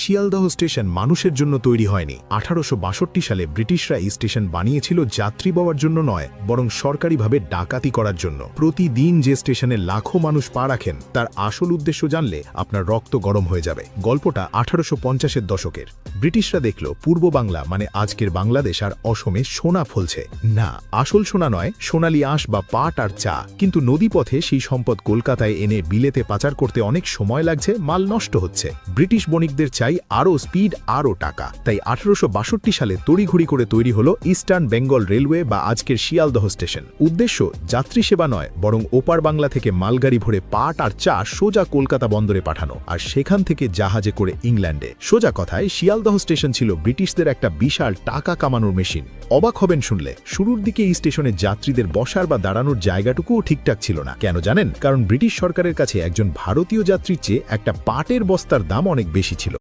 Sealdah station মানুষের জন্য তৈরি হয়নি। 1862 সালে ব্রিটিশরা এই স্টেশন বানিয়েছিল যাত্রী বওয়ার জন্য নয়, বরং সরকারিভাবে ডাকাতি করার জন্য। প্রতিদিন যে স্টেশনে লাখো মানুষ পা রাখেন তার আসল উদ্দেশ্য জানলে আপনার রক্ত গরম হয়ে যাবে। গল্পটা 1850-এর দশকের। ব্রিটিশরা দেখল পূর্ব বাংলা মানে আজকের বাংলাদেশ আর অসমে সোনা ফলছে। না, আসল সোনা নয়, সোনালী আঁশ বা পাট আর চা। কিন্তু নদীপথে সেই সম্পদ কলকাতায় এনে বিলেতে পাচার করতে অনেক সময় লাগছে, মাল নষ্ট হচ্ছে। ব্রিটিশ বণিকদের চাই আরও স্পিড, আরও টাকা। তাই 1862 সালে তড়িঘড়ি করে তৈরি হলো ইস্টার্ন বেঙ্গল রেলওয়ে বা আজকের শিয়ালদহ স্টেশন। উদ্দেশ্য যাত্রী সেবা নয়, বরং ওপার বাংলা থেকে মালগাড়ি ভরে পাট আর চা সোজা কলকাতা বন্দরে পাঠানো, আর সেখান থেকে জাহাজে করে ইংল্যান্ডে। সোজা কথায় শিয়ালদহ স্টেশন ছিল ব্রিটিশদের একটা বিশাল টাকা কামানোর মেশিন। অবাক হবেন শুনলে, শুরুর দিকে এই স্টেশনে যাত্রীদের বসার বা দাঁড়ানোর জায়গাটুকুও ঠিকঠাক ছিল না। কেন জানেন? কারণ ব্রিটিশ সরকারের কাছে একজন ভারতীয় যাত্রীর চেয়ে একটা পাটের বস্তার দাম অনেক বেশি ছিল।